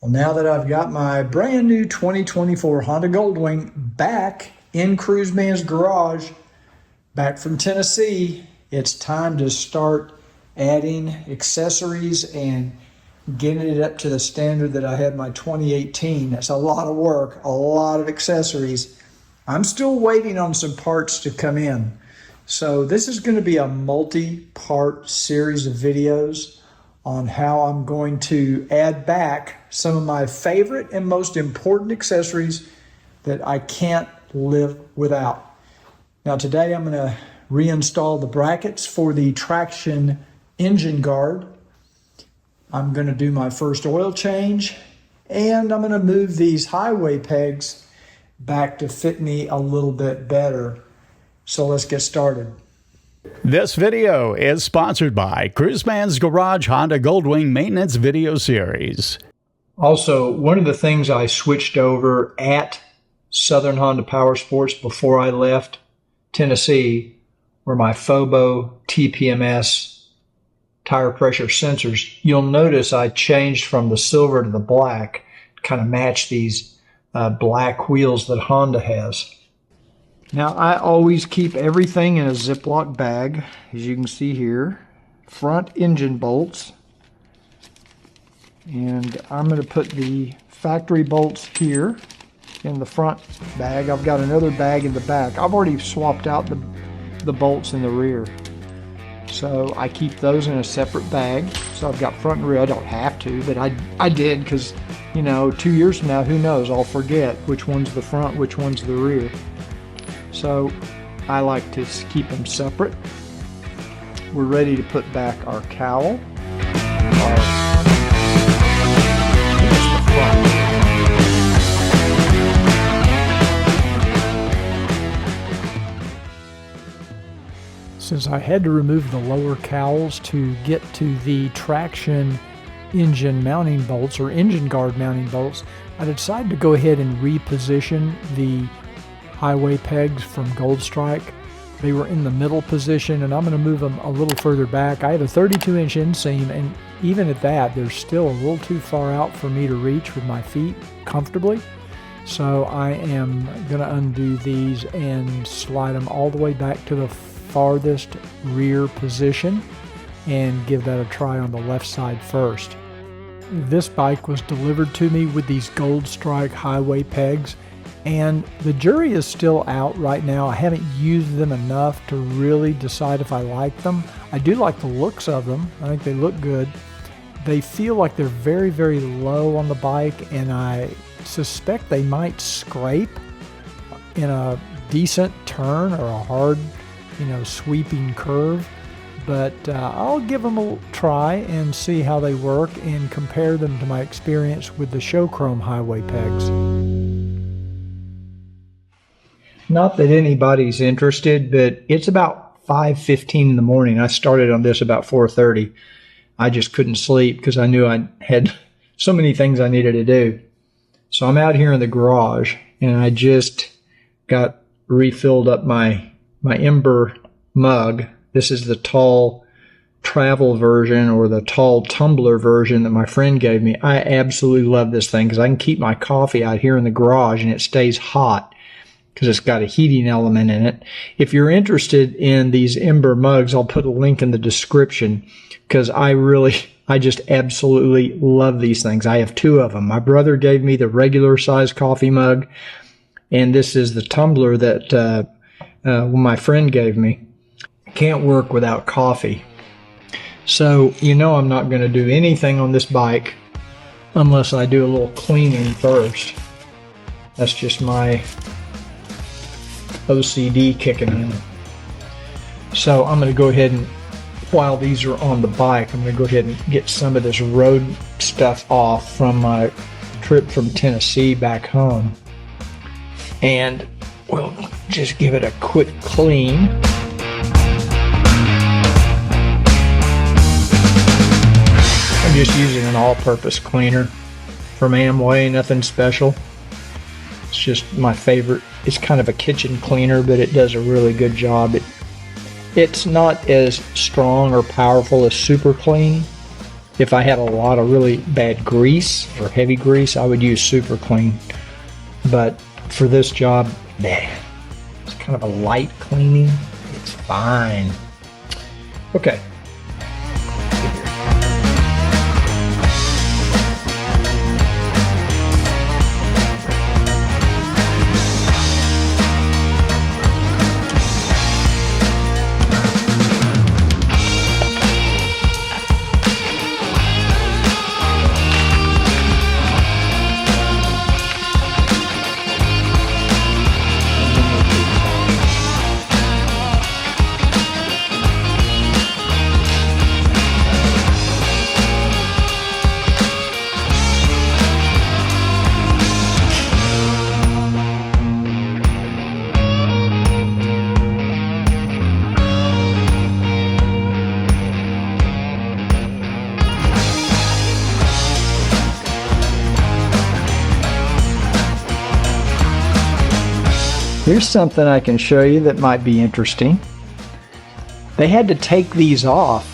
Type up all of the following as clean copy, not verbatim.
Well, now that I've got my brand new 2024 Honda Goldwing back in Cruiseman's garage, back from Tennessee, it's time to start adding accessories and getting it up to the standard that I had my 2018. That's a lot of work, a lot of accessories. I'm still waiting on some parts to come in. So this is going to be a multi-part series of videos on how I'm going to add back some of my favorite and most important accessories that I can't live without. Now today I'm going to reinstall the brackets for the traction engine guard. I'm going to do my first oil change, and I'm going to move these highway pegs back to fit me a little bit better. So let's get started. This video is sponsored by Cruiseman's Garage Honda Goldwing Maintenance Video Series. Also, one of the things I switched over at Southern Honda Power Sports before I left Tennessee were my FOBO TPMS tire pressure sensors. You'll notice I changed from the silver to the black to kind of match these black wheels that Honda has. Now, I always keep everything in a Ziploc bag, as you can see here. Front engine bolts. And I'm going to put the factory bolts here in the front bag. I've got another bag in the back. I've already swapped out the bolts in the rear. So I keep those in a separate bag. So I've got front and rear. I don't have to, but I did because, you know, 2 years from now, who knows? I'll forget which one's the front, which one's the rear. So I like to keep them separate. We're ready to put back our cowl. Since I had to remove the lower cowls to get to the traction engine mounting bolts or engine guard mounting bolts, I decided to go ahead and reposition the highway pegs from Gold Strike. They were in the middle position, and I'm going to move them a little further back. I have a 32-inch inseam, and even at that, they're still a little too far out for me to reach with my feet comfortably. So I am going to undo these and slide them all the way back to the farthest rear position and give that a try on the left side first. This bike was delivered to me with these Gold Strike highway pegs, and the jury is still out right now. I haven't used them enough to really decide if I like them. I do like the looks of them. I think they look good. They feel like they're very, very low on the bike, and I suspect they might scrape in a decent turn or a hard, sweeping curve. But I'll give them a try and see how they work and compare them to my experience with the Show Chrome highway pegs. Not that anybody's interested, but it's about 5:15 in the morning. I started on this about 4:30. I just couldn't sleep because I knew I had so many things I needed to do. So I'm out here in the garage, and I just got refilled up my Ember mug. This is the tall travel version or the tall tumbler version that my friend gave me. I absolutely love this thing because I can keep my coffee out here in the garage and it stays hot because it's got a heating element in it. If you're interested in these Ember mugs, I'll put a link in the description because I just absolutely love these things. I have two of them. My brother gave me the regular size coffee mug, and this is the tumbler that my friend gave me. Can't work without coffee. So, I'm not going to do anything on this bike unless I do a little cleaning first. That's just my OCD kicking in. So I'm going to go ahead and, while these are on the bike, I'm going to go ahead and get some of this road stuff off from my trip from Tennessee back home. And we'll just give it a quick clean. I'm just using an all-purpose cleaner from Amway, nothing special. It's just my favorite. It's kind of a kitchen cleaner, but it does a really good job. It's not as strong or powerful as Super Clean, If I had a lot of really bad grease or heavy grease, I would use super clean. But for this job, nah, it's kind of a light cleaning. It's fine. Okay. Here's something I can show you that might be interesting. They had to take these off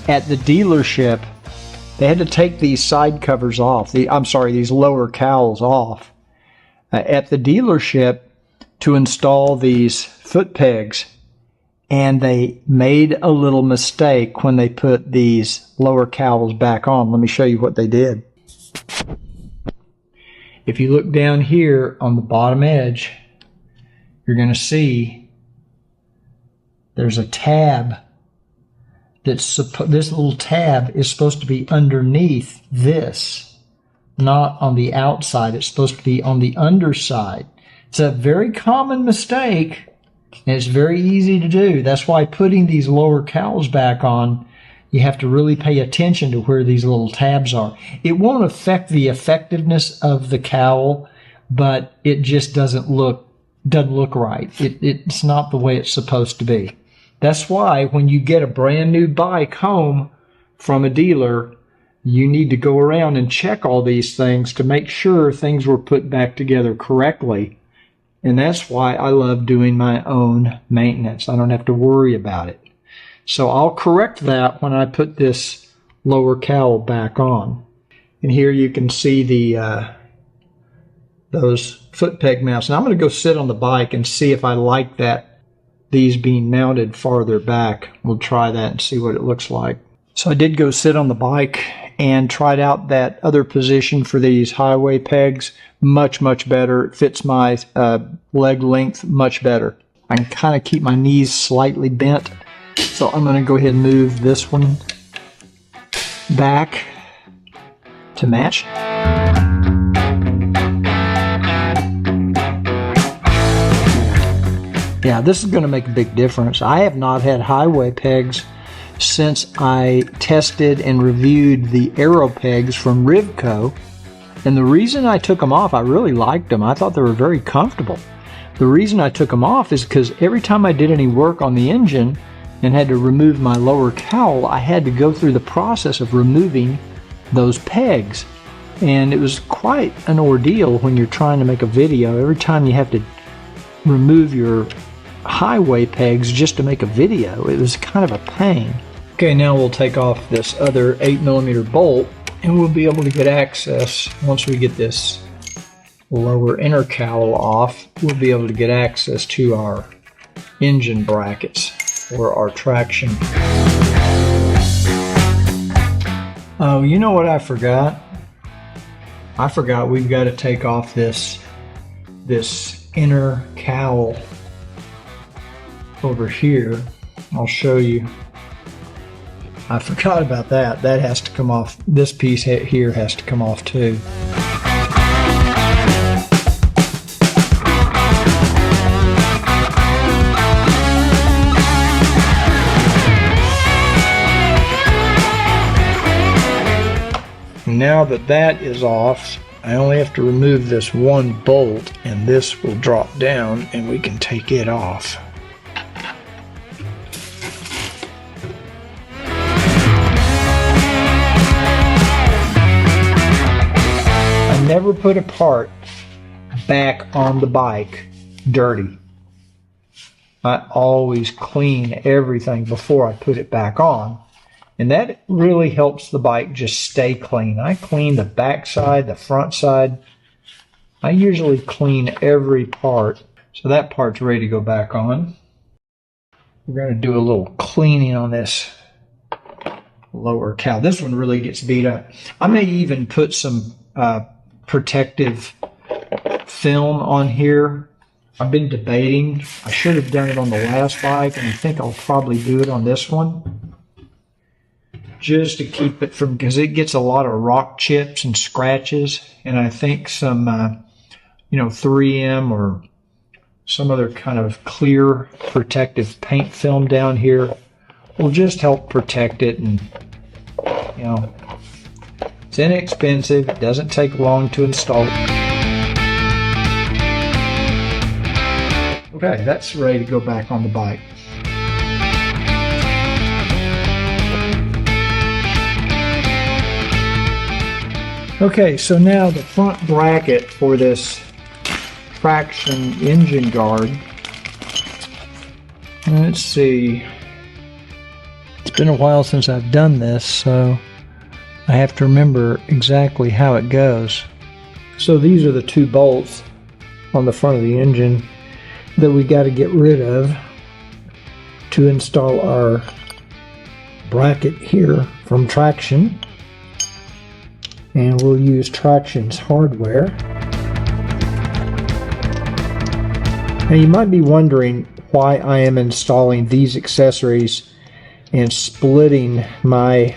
at the dealership. They had to take these side covers off. These lower cowls off at the dealership to install these foot pegs. And they made a little mistake when they put these lower cowls back on. Let me show you what they did. If you look down here on the bottom edge, you're going to see there's a tab this little tab is supposed to be underneath this, not on the outside. It's supposed to be on the underside. It's a very common mistake, and it's very easy to do. That's why putting these lower cowls back on, you have to really pay attention to where these little tabs are. It won't affect the effectiveness of the cowl, but it just doesn't look right. It's not the way it's supposed to be. That's why when you get a brand new bike home from a dealer, you need to go around and check all these things to make sure things were put back together correctly. And that's why I love doing my own maintenance. I don't have to worry about it. So I'll correct that when I put this lower cowl back on. And here you can see the those foot peg mounts. Now I'm going to go sit on the bike and see if I like these being mounted farther back. We'll try that and see what it looks like. So I did go sit on the bike and tried out that other position for these highway pegs. Much better. It fits my leg length much better. I can kind of keep my knees slightly bent. So I'm going to go ahead and move this one back to match. Yeah, this is going to make a big difference. I have not had highway pegs since I tested and reviewed the Aero pegs from Rivco. And the reason I took them off, I really liked them. I thought they were very comfortable. The reason I took them off is because every time I did any work on the engine and had to remove my lower cowl, I had to go through the process of removing those pegs. And it was quite an ordeal when you're trying to make a video. Every time you have to remove your highway pegs just to make a video, it was kind of a pain. Okay, now we'll take off this other 8mm bolt and we'll be able to get access. Once we get this lower inner cowl off, we'll be able to get access to our engine brackets for our traction. Oh, you know what I forgot? I forgot we've got to take off this inner cowl over here. I'll show you. I forgot about that. That has to come off. This piece here has to come off too. Now that that is off, I only have to remove this one bolt and this will drop down and we can take it off. I never put a part back on the bike dirty. I always clean everything before I put it back on. And that really helps the bike just stay clean. I clean the back side, the front side. I usually clean every part. So that part's ready to go back on. We're going to do a little cleaning on this lower cowl. This one really gets beat up. I may even put some protective film on here. I've been debating. I should have done it on the last bike, and I think I'll probably do it on this one, just to keep it from, because it gets a lot of rock chips and scratches, and I think some 3M or some other kind of clear protective paint film down here will just help protect it. And it's inexpensive, it doesn't take long to install. Okay, that's ready to go back on the bike. Okay, so now the front bracket for this traction engine guard. Let's see. It's been a while since I've done this, so I have to remember exactly how it goes. So these are the two bolts on the front of the engine that we got to get rid of to install our bracket here from Traction. And we'll use Traction's hardware. Now you might be wondering why I am installing these accessories and splitting my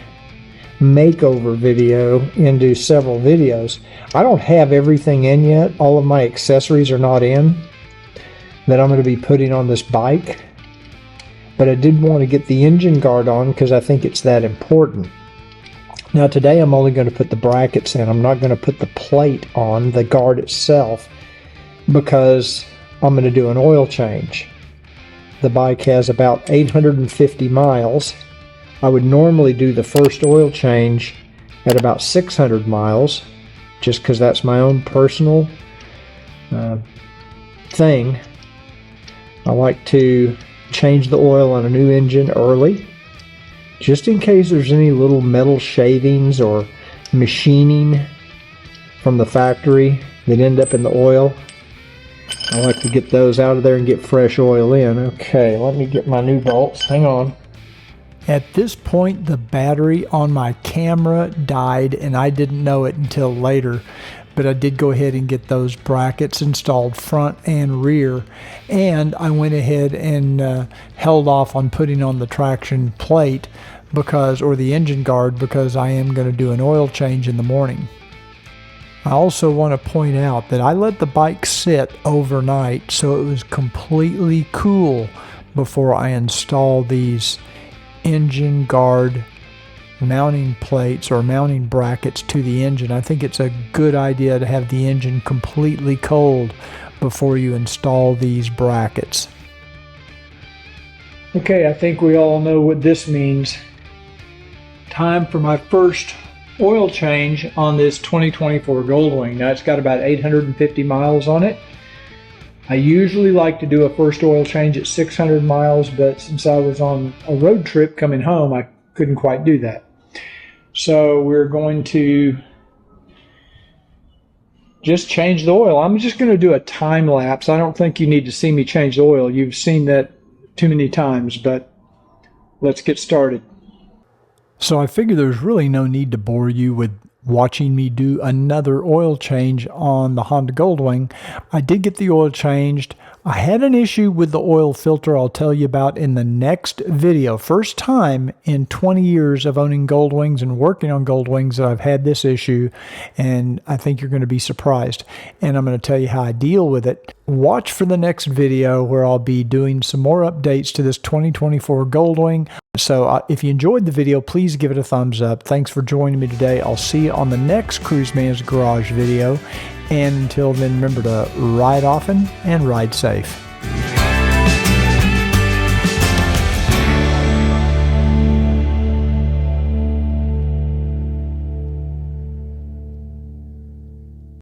makeover video into several videos. I don't have everything in yet. All of my accessories are not in that I'm going to be putting on this bike. But I did want to get the engine guard on because I think it's that important. Now today I'm only going to put the brackets in. I'm not going to put the plate on, the guard itself, because I'm going to do an oil change. The bike has about 850 miles. I would normally do the first oil change at about 600 miles, just because that's my own personal thing. I like to change the oil on a new engine early, just in case there's any little metal shavings or machining from the factory that end up in the oil. I like to get those out of there and get fresh oil in. Okay, let me get my new bolts. Hang on. At this point, the battery on my camera died, and I didn't know it until later. But I did go ahead and get those brackets installed front and rear, and I went ahead and held off on putting on the traction plate or the engine guard, because I am going to do an oil change in the morning. I also want to point out that I let the bike sit overnight so it was completely cool before I install these engine guard mounting plates or mounting brackets to the engine. I think it's a good idea to have the engine completely cold before you install these brackets. Okay, I think we all know what this means. Time for my first oil change on this 2024 Goldwing. Now it's got about 850 miles on it. I usually like to do a first oil change at 600 miles, but since I was on a road trip coming home, I couldn't quite do that. So we're going to just change the oil. I'm just going to do a time lapse. I don't think you need to see me change the oil. You've seen that too many times, but let's get started. So I figure there's really no need to bore you with watching me do another oil change on the Honda Goldwing. I did get the oil changed. I had an issue with the oil filter I'll tell you about in the next video. First time in 20 years of owning Goldwings and working on Goldwings that I've had this issue, and I think you're going to be surprised. And I'm going to tell you how I deal with it. Watch for the next video where I'll be doing some more updates to this 2024 Goldwing. So if you enjoyed the video, please give it a thumbs up. Thanks for joining me today. I'll see you on the next Cruiseman's Garage video. And until then, remember to ride often and ride safe.